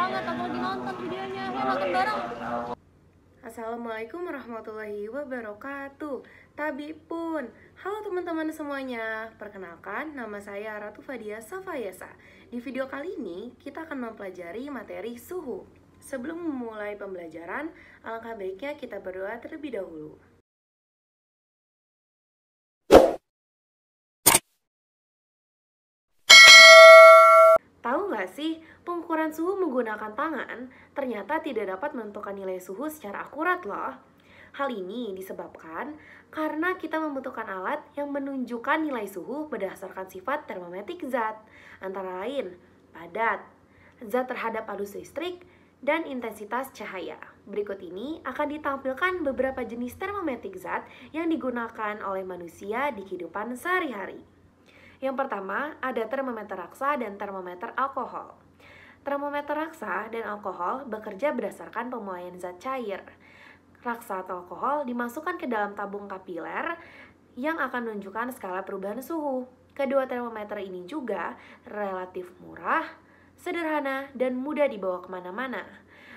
banget, aku lagi nonton videonya. Ayo nonton bareng. Assalamualaikum warahmatullahi wabarakatuh. Tabi pun. Halo teman-teman semuanya. Perkenalkan, nama saya Ratu Fadia Safayesa. Di video kali ini, kita akan mempelajari materi suhu. Sebelum memulai pembelajaran, alangkah baiknya kita berdoa terlebih dahulu. Tahu nggak sih, pengukuran suhu menggunakan tangan ternyata tidak dapat menentukan nilai suhu secara akurat loh. Hal ini disebabkan karena kita membutuhkan alat yang menunjukkan nilai suhu berdasarkan sifat termometrik zat, antara lain padat, zat terhadap arus listrik, dan intensitas cahaya. Berikut ini akan ditampilkan beberapa jenis termometrik zat yang digunakan oleh manusia di kehidupan sehari-hari. Yang pertama, ada termometer raksa dan termometer alkohol. Termometer raksa dan alkohol bekerja berdasarkan pemuaian zat cair. Raksa atau alkohol dimasukkan ke dalam tabung kapiler yang akan menunjukkan skala perubahan suhu. Kedua termometer ini juga relatif murah, sederhana, dan mudah dibawa kemana-mana.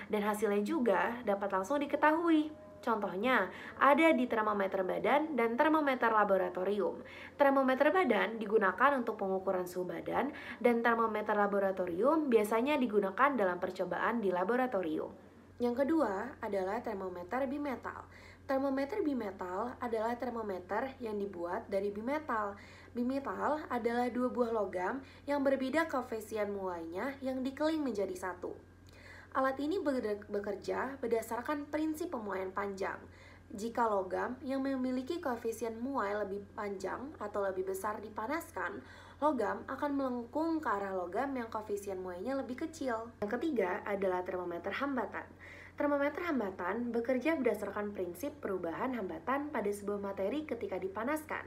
Dan hasilnya juga dapat langsung diketahui. Contohnya, ada di termometer badan dan termometer laboratorium. Termometer badan digunakan untuk pengukuran suhu badan, dan termometer laboratorium biasanya digunakan dalam percobaan di laboratorium. Yang kedua adalah termometer bimetal. Termometer bimetal adalah termometer yang dibuat dari bimetal. Bimetal adalah dua buah logam yang berbeda koefisien muainya yang dikeling menjadi satu. Alat ini bekerja berdasarkan prinsip pemuaian panjang. Jika logam yang memiliki koefisien muai lebih panjang atau lebih besar dipanaskan, logam akan melengkung ke arah logam yang koefisien muainya lebih kecil. Yang ketiga adalah termometer hambatan. Termometer hambatan bekerja berdasarkan prinsip perubahan hambatan pada sebuah materi ketika dipanaskan.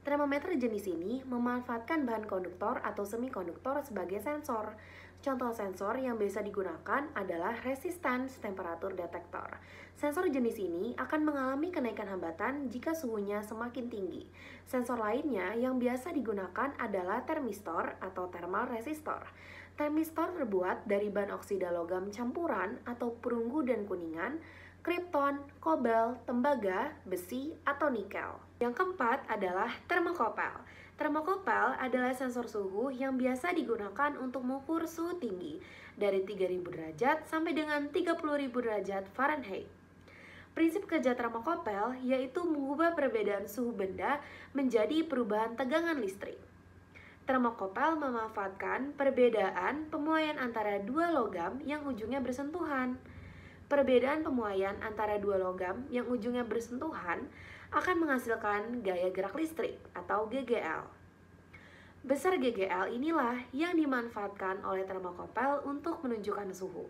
Termometer jenis ini memanfaatkan bahan konduktor atau semikonduktor sebagai sensor. Contoh sensor yang biasa digunakan adalah resistance temperatur detektor. Sensor jenis ini akan mengalami kenaikan hambatan jika suhunya semakin tinggi. Sensor lainnya yang biasa digunakan adalah termistor atau thermal resistor. Termistor terbuat dari bahan oksida logam campuran atau perunggu dan kuningan, kripton, kobalt, tembaga, besi, atau nikel. Yang keempat adalah termokopel. Termokopel adalah sensor suhu yang biasa digunakan untuk mengukur suhu tinggi dari 3000 derajat sampai dengan 30.000 derajat Fahrenheit. Prinsip kerja termokopel yaitu mengubah perbedaan suhu benda menjadi perubahan tegangan listrik. Termokopel memanfaatkan perbedaan pemuaian antara dua logam yang ujungnya bersentuhan. Perbedaan pemuaian antara dua logam yang ujungnya bersentuhan akan menghasilkan gaya gerak listrik atau GGL. Besar GGL inilah yang dimanfaatkan oleh termokopel untuk menunjukkan suhu.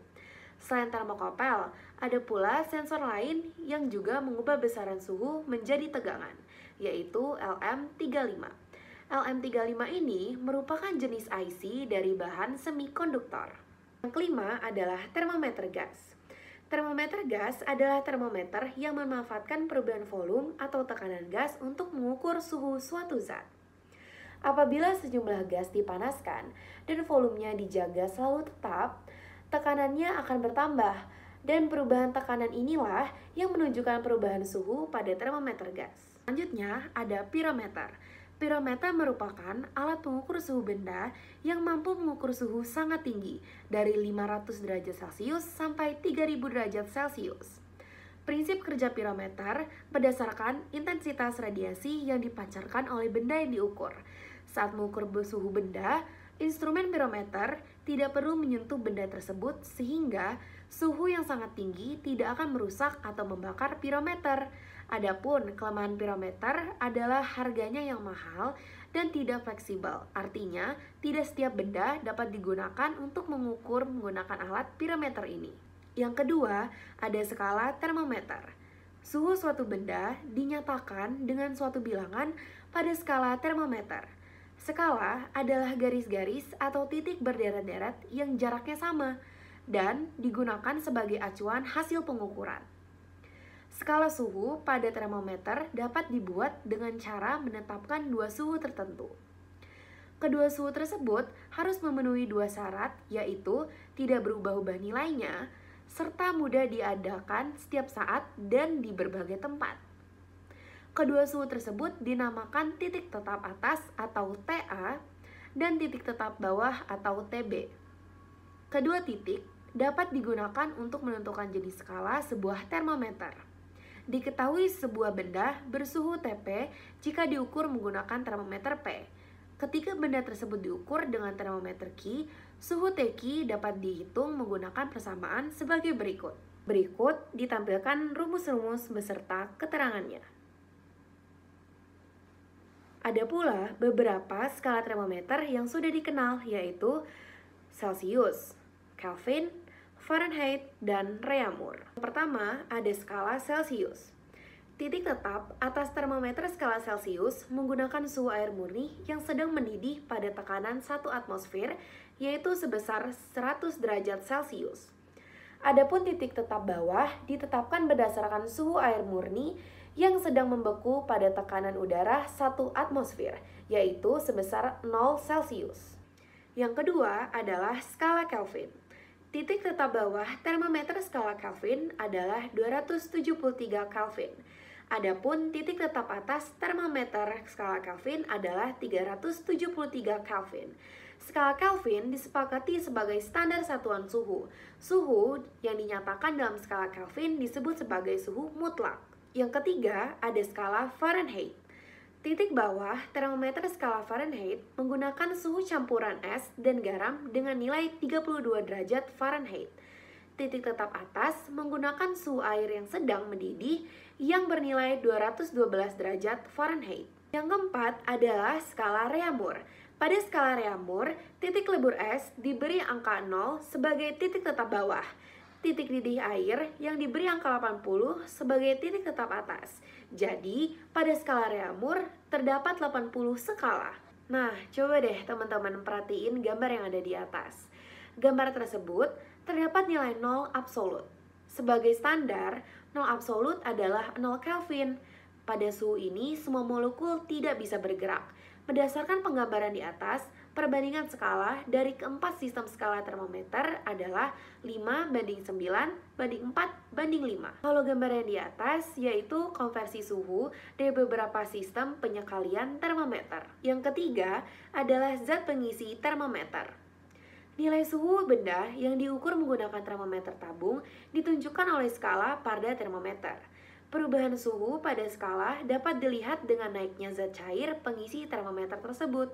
Selain termokopel, ada pula sensor lain yang juga mengubah besaran suhu menjadi tegangan, yaitu LM35. LM35 ini merupakan jenis IC dari bahan semikonduktor. Yang kelima adalah termometer gas. Termometer gas adalah termometer yang memanfaatkan perubahan volume atau tekanan gas untuk mengukur suhu suatu zat. Apabila sejumlah gas dipanaskan dan volumenya dijaga selalu tetap, tekanannya akan bertambah, dan perubahan tekanan inilah yang menunjukkan perubahan suhu pada termometer gas. Selanjutnya ada pirometer. Pirometer merupakan alat pengukur suhu benda yang mampu mengukur suhu sangat tinggi, dari 500 derajat Celcius sampai 3000 derajat Celcius. Prinsip kerja pirometer berdasarkan intensitas radiasi yang dipancarkan oleh benda yang diukur. Saat mengukur suhu benda, instrumen pirometer tidak perlu menyentuh benda tersebut sehingga suhu yang sangat tinggi tidak akan merusak atau membakar pirometer. Adapun kelemahan pirometer adalah harganya yang mahal dan tidak fleksibel. Artinya, tidak setiap benda dapat digunakan untuk mengukur menggunakan alat pirometer ini. Yang kedua, ada skala termometer. Suhu suatu benda dinyatakan dengan suatu bilangan pada skala termometer. Skala adalah garis-garis atau titik berderet-deret yang jaraknya sama dan digunakan sebagai acuan hasil pengukuran. Skala suhu pada termometer dapat dibuat dengan cara menetapkan dua suhu tertentu. Kedua suhu tersebut harus memenuhi dua syarat, yaitu tidak berubah-ubah nilainya, serta mudah diadakan setiap saat dan di berbagai tempat. Kedua suhu tersebut dinamakan titik tetap atas atau TA dan titik tetap bawah atau TB. Kedua titik dapat digunakan untuk menentukan jenis skala sebuah termometer. Diketahui sebuah benda bersuhu TP jika diukur menggunakan termometer P. Ketika benda tersebut diukur dengan termometer Q, suhu TQ dapat dihitung menggunakan persamaan sebagai berikut. Berikut ditampilkan rumus-rumus beserta keterangannya. Ada pula beberapa skala termometer yang sudah dikenal, yaitu Celsius, Kelvin, Fahrenheit, dan Reaumur. Pertama, ada skala Celsius. Titik tetap atas termometer skala Celsius menggunakan suhu air murni yang sedang mendidih pada tekanan 1 atmosfer, yaitu sebesar 100 derajat Celcius. Adapun titik tetap bawah ditetapkan berdasarkan suhu air murni yang sedang membeku pada tekanan udara 1 atmosfer, yaitu sebesar 0 Celcius. Yang kedua adalah skala Kelvin. Titik tetap bawah termometer skala Kelvin adalah 273 Kelvin. Adapun titik tetap atas termometer skala Kelvin adalah 373 Kelvin. Skala Kelvin disepakati sebagai standar satuan suhu. Suhu yang dinyatakan dalam skala Kelvin disebut sebagai suhu mutlak. Yang ketiga ada skala Fahrenheit. Titik bawah termometer skala Fahrenheit menggunakan suhu campuran es dan garam dengan nilai 32 derajat Fahrenheit. Titik tetap atas menggunakan suhu air yang sedang mendidih yang bernilai 212 derajat Fahrenheit. Yang keempat adalah skala Reaumur. Pada skala Reaumur, titik lebur es diberi angka 0 sebagai titik tetap bawah. Titik didih air yang diberi angka 80 sebagai titik tetap atas. Jadi, pada skala Reaumur terdapat 80 skala. Nah, coba deh teman-teman perhatiin gambar yang ada di atas. Gambar tersebut terdapat nilai 0 absolut. Sebagai standar, 0 absolut adalah 0 Kelvin. Pada suhu ini, semua molekul tidak bisa bergerak. Berdasarkan penggambaran di atas, perbandingan skala dari keempat sistem skala termometer adalah 5:9:4:5. Kalau gambaran di atas yaitu konversi suhu dari beberapa sistem penyekalian termometer. Yang ketiga adalah zat pengisi termometer. Nilai suhu benda yang diukur menggunakan termometer tabung ditunjukkan oleh skala pada termometer. Perubahan suhu pada skala dapat dilihat dengan naiknya zat cair pengisi termometer tersebut.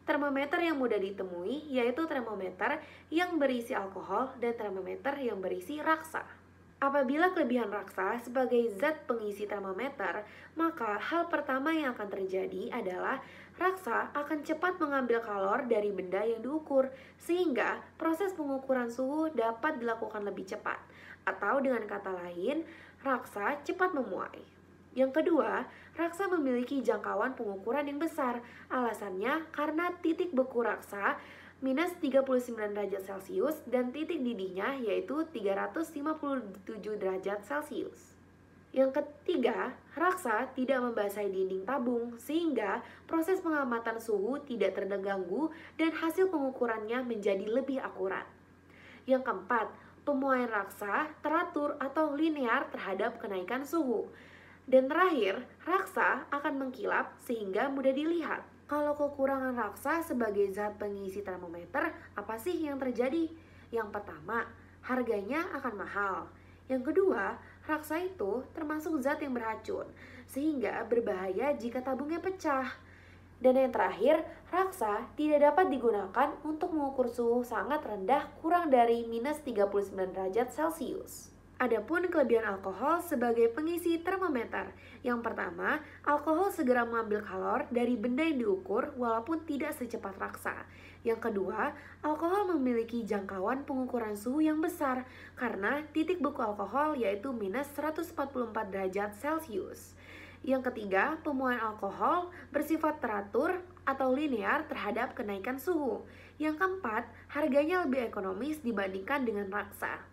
Termometer yang mudah ditemui yaitu termometer yang berisi alkohol dan termometer yang berisi raksa. Apabila kelebihan raksa sebagai zat pengisi termometer, maka hal pertama yang akan terjadi adalah raksa akan cepat mengambil kalor dari benda yang diukur, sehingga proses pengukuran suhu dapat dilakukan lebih cepat. Atau dengan kata lain, raksa cepat memuai. Yang kedua, raksa memiliki jangkauan pengukuran yang besar. Alasannya karena titik beku raksa minus 39 derajat Celcius dan titik didihnya yaitu 357 derajat Celcius. Yang ketiga, raksa tidak membasahi dinding tabung sehingga proses pengamatan suhu tidak terganggu dan hasil pengukurannya menjadi lebih akurat. Yang keempat, pemuaian raksa teratur atau linear terhadap kenaikan suhu. Dan terakhir, raksa akan mengkilap sehingga mudah dilihat. Kalau kekurangan raksa sebagai zat pengisi termometer, apa sih yang terjadi? Yang pertama, harganya akan mahal. Yang kedua, raksa itu termasuk zat yang beracun, sehingga berbahaya jika tabungnya pecah. Dan yang terakhir, raksa tidak dapat digunakan untuk mengukur suhu sangat rendah kurang dari minus 39 derajat Celcius. Adapun kelebihan alkohol sebagai pengisi termometer. Yang pertama, alkohol segera mengambil kalor dari benda yang diukur walaupun tidak secepat raksa. Yang kedua, alkohol memiliki jangkauan pengukuran suhu yang besar karena titik beku alkohol yaitu minus 144 derajat Celcius. Yang ketiga, pemuaian alkohol bersifat teratur atau linear terhadap kenaikan suhu. Yang keempat, harganya lebih ekonomis dibandingkan dengan raksa.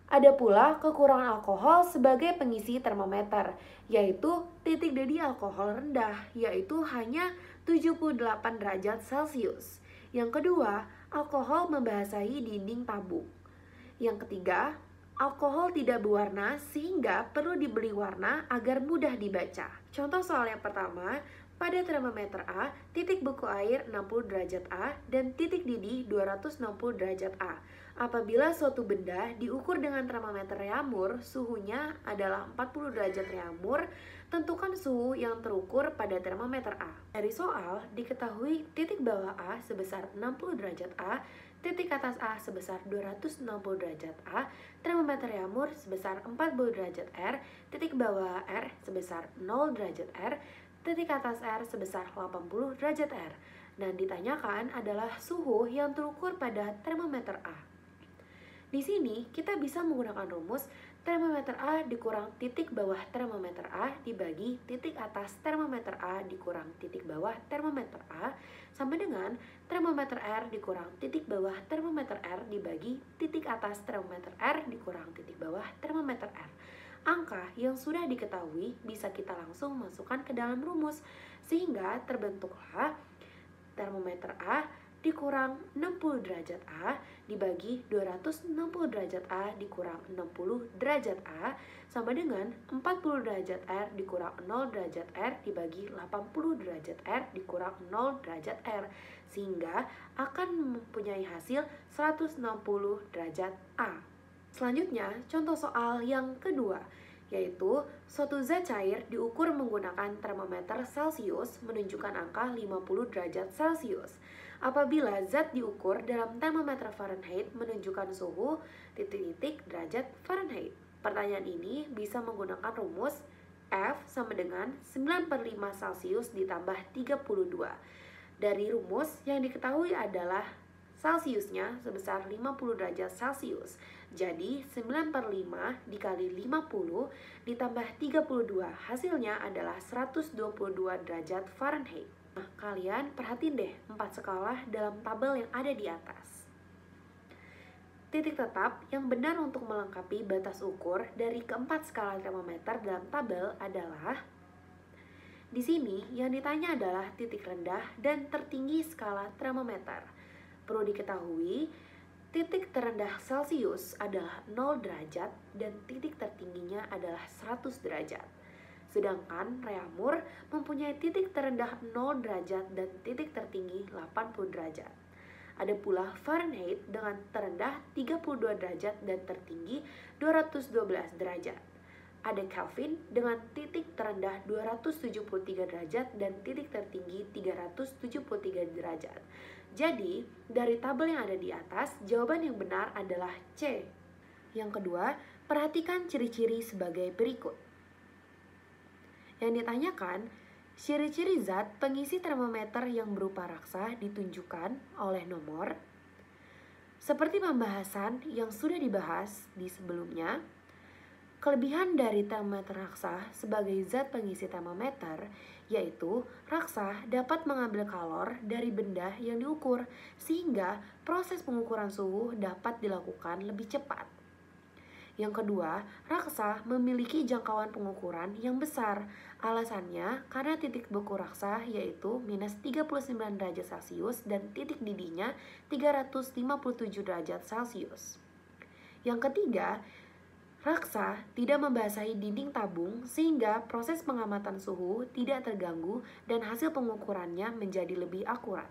Ada pula kekurangan alkohol sebagai pengisi termometer, yaitu titik didih alkohol rendah, yaitu hanya 78 derajat Celcius. Yang kedua, alkohol membasahi dinding tabung. Yang ketiga, alkohol tidak berwarna sehingga perlu diberi warna agar mudah dibaca. Contoh soal yang pertama, pada termometer A, titik beku air 60 derajat A dan titik didih 260 derajat A. Apabila suatu benda diukur dengan termometer Reaumur, suhunya adalah 40 derajat Reaumur, tentukan suhu yang terukur pada termometer A. Dari soal, diketahui titik bawah A sebesar 60 derajat A, titik atas A sebesar 260 derajat A, termometer Reaumur sebesar 40 derajat R, titik bawah R sebesar 0 derajat R, titik atas R sebesar 80 derajat R. Dan ditanyakan adalah suhu yang terukur pada termometer A. Di sini kita bisa menggunakan rumus termometer A dikurang titik bawah termometer A dibagi titik atas termometer A dikurang titik bawah termometer A sama dengan termometer R dikurang titik bawah termometer R dibagi titik atas termometer R dikurang titik bawah termometer R. Angka yang sudah diketahui bisa kita langsung masukkan ke dalam rumus, sehingga terbentuklah termometer A dikurang 60 derajat A dibagi 260 derajat A dikurang 60 derajat A sama dengan 40 derajat R dikurang 0 derajat R dibagi 80 derajat R dikurang 0 derajat R, sehingga akan mempunyai hasil 160 derajat A. Selanjutnya, contoh soal yang kedua, yaitu suatu zat cair diukur menggunakan termometer Celcius menunjukkan angka 50 derajat Celcius. Apabila zat diukur dalam termometer Fahrenheit menunjukkan suhu titik-titik derajat Fahrenheit. Pertanyaan ini bisa menggunakan rumus F sama dengan 9/5 Celcius ditambah 32. Dari rumus yang diketahui adalah Celsiusnya sebesar 50 derajat Celcius. Jadi 9/5 dikali 50 ditambah 32 hasilnya adalah 122 derajat Fahrenheit. Nah, kalian perhatiin deh 4 skala dalam tabel yang ada di atas. Titik tetap yang benar untuk melengkapi batas ukur dari keempat skala termometer dalam tabel adalah di sini yang ditanya adalah titik rendah dan tertinggi skala termometer. Perlu diketahui, titik terendah Celcius adalah 0 derajat dan titik tertingginya adalah 100 derajat. Sedangkan Reaumur mempunyai titik terendah 0 derajat dan titik tertinggi 80 derajat. Ada pula Fahrenheit dengan terendah 32 derajat dan tertinggi 212 derajat. Ada Kelvin dengan titik terendah 273 derajat dan titik tertinggi 373 derajat. Jadi, dari tabel yang ada di atas, jawaban yang benar adalah C. Yang kedua, perhatikan ciri-ciri sebagai berikut. Yang ditanyakan, ciri-ciri zat pengisi termometer yang berupa raksa ditunjukkan oleh nomor. Seperti pembahasan yang sudah dibahas di sebelumnya, kelebihan dari termometer raksa sebagai zat pengisi termometer yaitu raksa dapat mengambil kalor dari benda yang diukur sehingga proses pengukuran suhu dapat dilakukan lebih cepat. Yang kedua, raksa memiliki jangkauan pengukuran yang besar. Alasannya karena titik beku raksa yaitu minus 39 derajat Celcius dan titik didihnya 357 derajat Celcius. Yang ketiga, raksa tidak membasahi dinding tabung sehingga proses pengamatan suhu tidak terganggu dan hasil pengukurannya menjadi lebih akurat.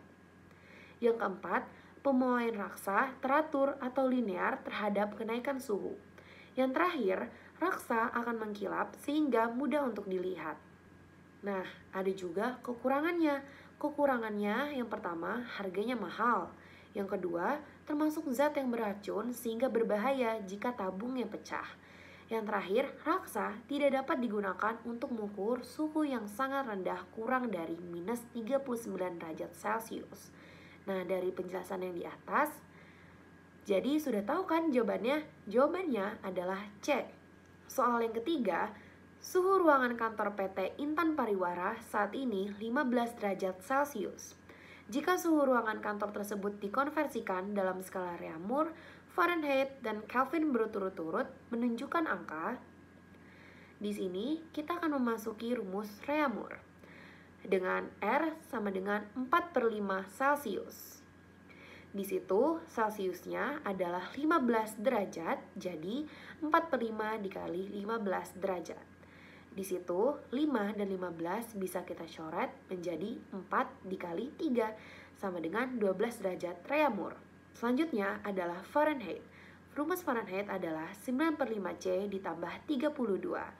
Yang keempat, pemuaian raksa teratur atau linear terhadap kenaikan suhu. Yang terakhir, raksa akan mengkilap sehingga mudah untuk dilihat. Nah, ada juga kekurangannya. Kekurangannya yang pertama, harganya mahal. Yang kedua, termasuk zat yang beracun sehingga berbahaya jika tabungnya pecah. Yang terakhir, raksa tidak dapat digunakan untuk mengukur suhu yang sangat rendah kurang dari minus 39 derajat Celcius. Nah, dari penjelasan yang di atas, jadi sudah tahu kan jawabannya? Jawabannya adalah C. Soal yang ketiga, suhu ruangan kantor PT Intan Pariwara saat ini 15 derajat Celcius. Jika suhu ruangan kantor tersebut dikonversikan dalam skala Reaumur, Fahrenheit, dan Kelvin berturut-turut menunjukkan angka. Di sini kita akan memasuki rumus Reaumur. dengan R sama dengan 4/5 Celcius. Di situ Celsiusnya adalah 15 derajat, jadi 4/5 dikali 15 derajat. Di situ 5 dan 15 bisa kita coret menjadi 4 dikali 3 sama dengan 12 derajat Reaumur. Selanjutnya adalah Fahrenheit. Rumus Fahrenheit adalah 9/5 C ditambah 32.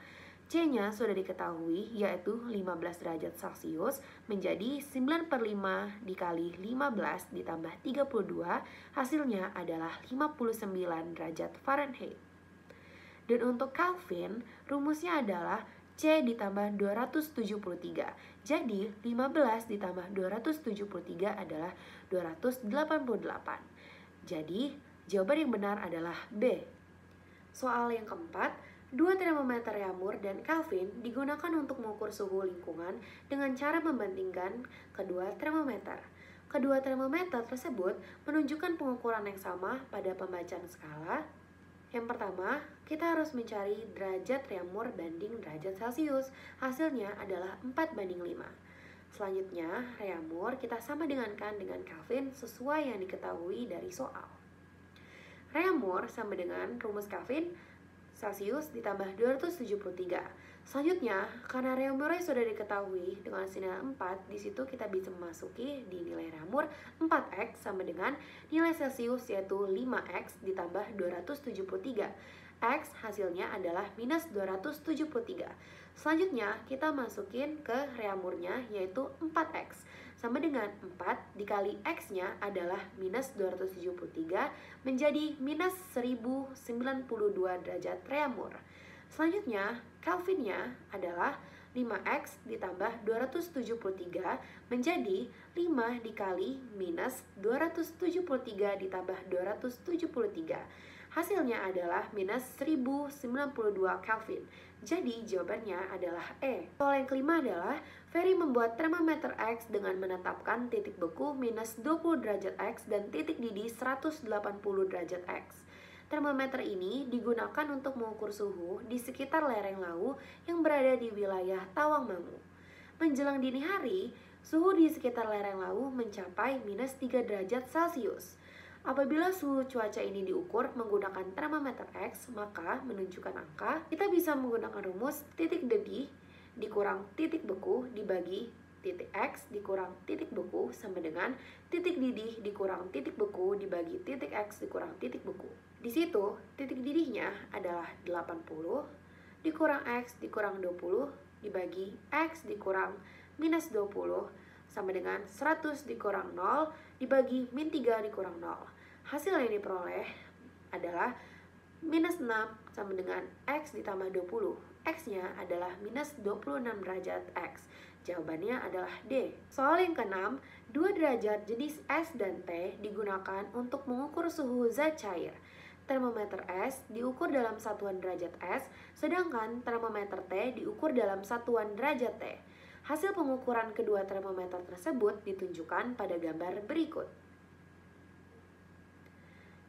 C-nya sudah diketahui yaitu 15 derajat Celcius menjadi 9/5 dikali 15 ditambah 32, hasilnya adalah 59 derajat Fahrenheit. Dan untuk Kelvin, rumusnya adalah C ditambah 273. Jadi 15 ditambah 273 adalah 288. Jadi jawaban yang benar adalah B. Soal yang keempat, dua termometer Reaumur dan Kelvin digunakan untuk mengukur suhu lingkungan dengan cara membandingkan kedua termometer. Kedua termometer tersebut menunjukkan pengukuran yang sama pada pembacaan skala. Yang pertama, kita harus mencari derajat Reaumur banding derajat Celcius. Hasilnya adalah 4/5. Selanjutnya, Reaumur kita sama dengankan dengan Kelvin sesuai yang diketahui dari soal. Reaumur sama dengan rumus Kelvin, Celsius ditambah 273. Selanjutnya, karena Reaumurnya sudah diketahui dengan sinyal 4, di situ kita bisa memasuki di nilai Reaumur 4X sama dengan nilai Celsius yaitu 5X ditambah 273. X hasilnya adalah minus 273. Selanjutnya, kita masukin ke Reaumurnya yaitu 4X. Sama dengan 4 dikali X-nya adalah minus 273 menjadi minus 1092 derajat Reaumur. Selanjutnya, Kelvinnya adalah 5X ditambah 273 menjadi 5 dikali minus 273 ditambah 273. Hasilnya adalah minus 1092 Kelvin. Jadi jawabannya adalah E. Soal yang kelima adalah Ferry membuat termometer X dengan menetapkan titik beku minus 20 derajat X dan titik didih 180 derajat X. Termometer ini digunakan untuk mengukur suhu di sekitar lereng Lawu yang berada di wilayah Tawangmangu. Menjelang dini hari, suhu di sekitar lereng Lawu mencapai minus 3 derajat Celcius. Apabila suhu cuaca ini diukur menggunakan termometer X, maka menunjukkan angka, kita bisa menggunakan rumus titik didih dikurang titik beku dibagi titik X dikurang titik beku sama dengan titik didih dikurang titik beku dibagi titik X dikurang titik beku. Di situ, titik didihnya adalah 80 dikurang X dikurang 20 dibagi X dikurang minus 20 sama dengan 100 dikurang 0 dibagi min 3 dikurang 0. Hasil yang diperoleh adalah minus 6 sama dengan X ditambah 20. X-nya adalah minus 26 derajat X. Jawabannya adalah D. Soal yang keenam, 2 derajat jenis S dan T digunakan untuk mengukur suhu zat cair. Termometer S diukur dalam satuan derajat S, sedangkan termometer T diukur dalam satuan derajat T. Hasil pengukuran kedua termometer tersebut ditunjukkan pada gambar berikut.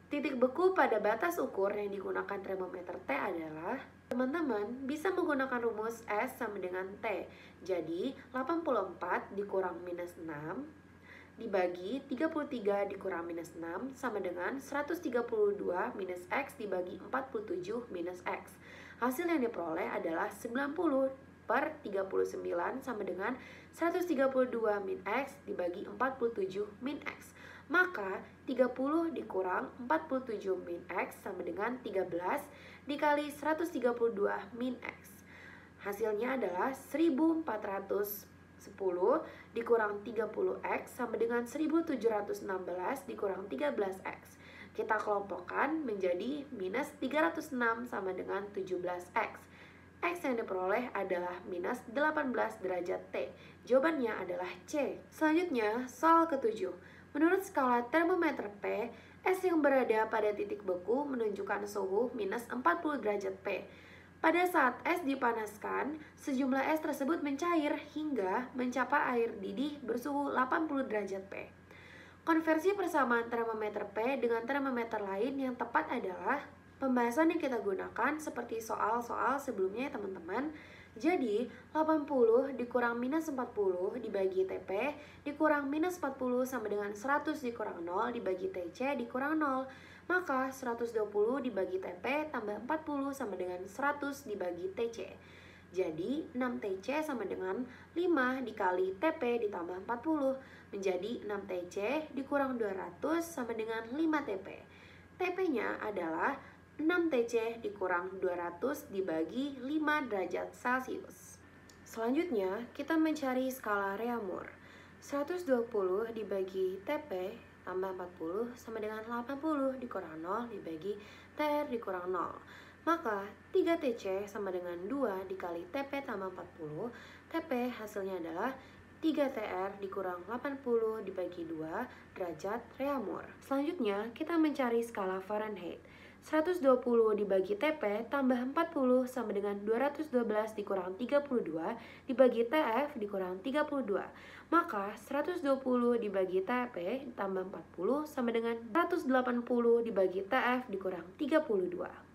Titik beku pada batas ukur yang digunakan termometer T adalah, teman-teman bisa menggunakan rumus S sama dengan T. Jadi 84 dikurang minus 6 dibagi 33 dikurang minus 6 sama dengan 132 minus X dibagi 47 minus X. Hasil yang diperoleh adalah 90/39 sama dengan 132 min X dibagi 47 min X. Maka 30 dikurang 47 min X sama dengan 13 dikali 132 min X. Hasilnya adalah 1410 dikurang 30X sama dengan 1716 dikurang 13X. Kita kelompokkan menjadi minus 306 sama dengan 17X. X yang diperoleh adalah minus 18 derajat T. Jawabannya adalah C. Selanjutnya, soal ketujuh. Menurut skala termometer P, es yang berada pada titik beku menunjukkan suhu minus 40 derajat P. Pada saat es dipanaskan, sejumlah es tersebut mencair hingga mencapai air didih bersuhu 80 derajat P. Konversi persamaan termometer P dengan termometer lain yang tepat adalah pembahasan yang kita gunakan seperti soal-soal sebelumnya ya teman-teman. Jadi, 80 dikurang minus 40 dibagi TP dikurang minus 40 sama dengan 100 dikurang 0 dibagi TC dikurang 0. Maka 120 dibagi TP tambah 40 sama dengan 100 dibagi TC. Jadi 6TC sama dengan 5 dikali TP ditambah 40 menjadi 6TC dikurang 200 sama dengan 5TP. TP-nya adalah 6TC dikurang 200 dibagi 5 derajat Celcius. Selanjutnya, kita mencari skala Reaumur. 120 dibagi TP tambah 40 sama dengan 80 dikurang 0 dibagi TR dikurang 0. Maka 3TC sama dengan 2 dikali TP tambah 40. TP hasilnya adalah 3TR dikurang 80 dibagi 2 derajat Reaumur. Selanjutnya, kita mencari skala Fahrenheit. 120 dibagi TP tambah 40 sama dengan 212 dikurang 32 dibagi TF dikurang 32. Maka 120 dibagi TP tambah 40 sama dengan 180 dibagi TF dikurang 32.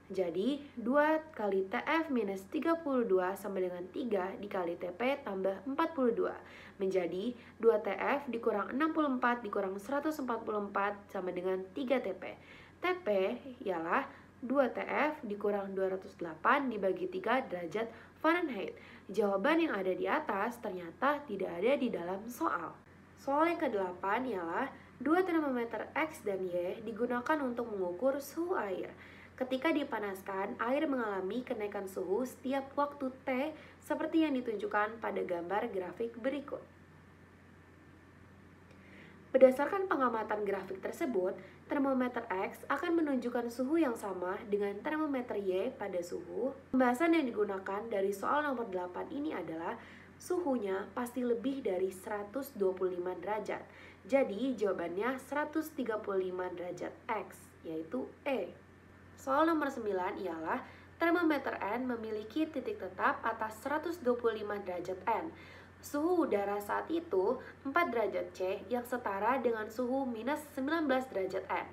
Jadi 2 kali TF minus 32 sama dengan 3 dikali TP tambah 42 menjadi 2 TF dikurang 64 dikurang 144 sama dengan 3 TP. TP ialah 2 TF dikurang 208 dibagi 3 derajat Fahrenheit. Jawaban yang ada di atas ternyata tidak ada di dalam soal. Soal yang ke-8 ialah 2 termometer X dan Y digunakan untuk mengukur suhu air. Ketika dipanaskan, air mengalami kenaikan suhu setiap waktu T seperti yang ditunjukkan pada gambar grafik berikut. Berdasarkan pengamatan grafik tersebut, termometer X akan menunjukkan suhu yang sama dengan termometer Y pada suhu. Pembahasan yang digunakan dari soal nomor 8 ini adalah suhunya pasti lebih dari 125 derajat. Jadi jawabannya 135 derajat X, yaitu E. Soal nomor 9 ialah termometer N memiliki titik tetap atas 125 derajat N. Suhu udara saat itu 4 derajat C yang setara dengan suhu minus 19 derajat N.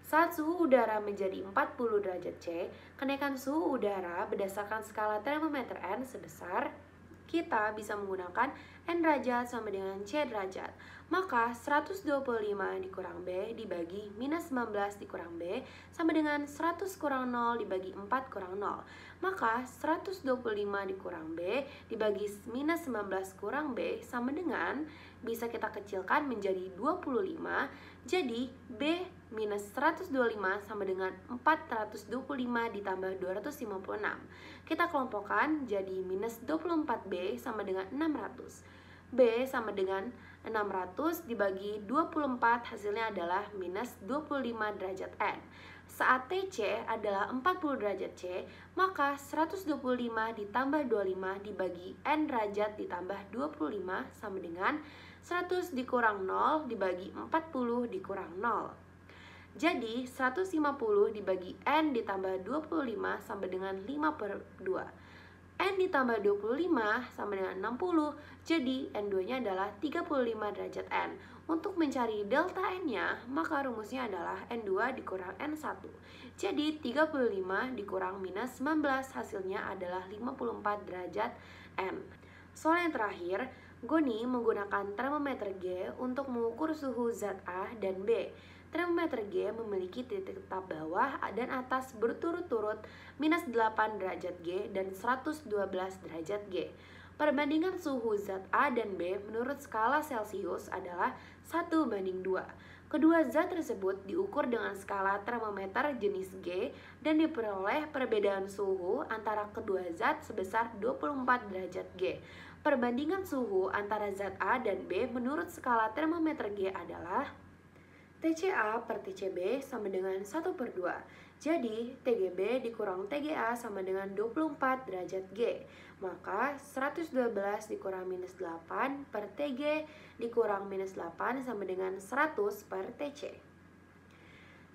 Saat suhu udara menjadi 40 derajat C, kenaikan suhu udara berdasarkan skala termometer N sebesar, kita bisa menggunakan N derajat sama dengan C derajat. Maka 125 dikurang B dibagi minus 19 dikurang B sama dengan 100 kurang 0 dibagi 4 kurang 0. Maka 125 dikurang B dibagi minus 19 kurang B sama dengan, bisa kita kecilkan menjadi 25. Jadi B minus 125 sama dengan 425 ditambah 256. Kita kelompokkan jadi minus 24B sama dengan 600. B sama dengan 600 dibagi 24 hasilnya adalah minus 25 derajat N. Saat TC adalah 40 derajat C, maka 125 ditambah 25 dibagi N derajat ditambah 25 sama dengan 100 dikurang 0 dibagi 40 dikurang 0. Jadi 150 dibagi N ditambah 25 sama dengan 5/2. N ditambah 25 sama dengan 60, jadi N2 nya adalah 35 derajat N. Untuk mencari delta N-nya, maka rumusnya adalah N2 dikurang N1. Jadi 35 dikurang minus 19 hasilnya adalah 54 derajat N. Soal yang terakhir, Goni menggunakan termometer G untuk mengukur suhu ZA dan B. Termometer G memiliki titik tetap bawah dan atas berturut-turut minus 8 derajat G dan 112 derajat G. Perbandingan suhu ZA dan B menurut skala Celcius adalah 1:2. Kedua zat tersebut diukur dengan skala termometer jenis G dan diperoleh perbedaan suhu antara kedua zat sebesar 24 derajat G. Perbandingan suhu antara zat A dan B menurut skala termometer G adalah TCA per TCB sama dengan 1/2. Jadi, TGB dikurang TGA sama dengan 24 derajat G. Maka, 112 dikurang minus 8 per TG dikurang minus 8 sama dengan 100 per TC.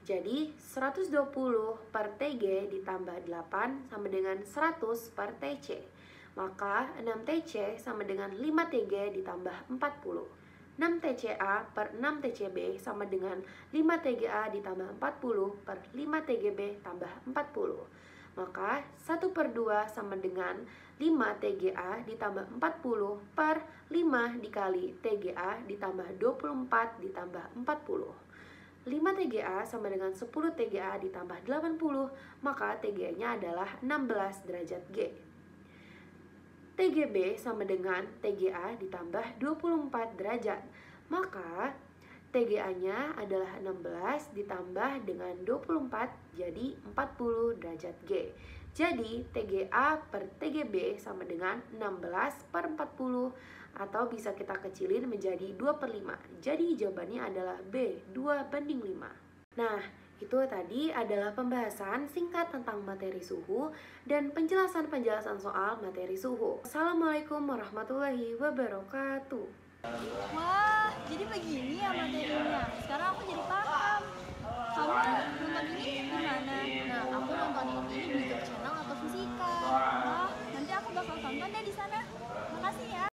Jadi, 120 per TG ditambah 8 sama dengan 100 per TC. Maka, 6TC sama dengan 5TG ditambah 40. 6TCA per 6TCB sama dengan 5TGA ditambah 40 per 5TGB tambah 40. Maka 1/2 sama dengan 5 TGA ditambah 40 per 5 dikali TGA ditambah 24 ditambah 40. 5 TGA sama dengan 10 TGA ditambah 80, maka TGA-nya adalah 16 derajat G. TGB sama dengan TGA ditambah 24 derajat, maka TGA-nya adalah 16 ditambah dengan 24 jadi 40 derajat G. Jadi TGA per TGB sama dengan 16 per 40, atau bisa kita kecilin menjadi 2/5. Jadi jawabannya adalah B, 2/5. Nah, itu tadi adalah pembahasan singkat tentang materi suhu dan penjelasan-penjelasan soal materi suhu. Assalamualaikum warahmatullahi wabarakatuh. Wah, jadi begini ya materinya. Sekarang aku jadi paham. Kamu nonton ini di mana? Nah, aku nonton ini di YouTube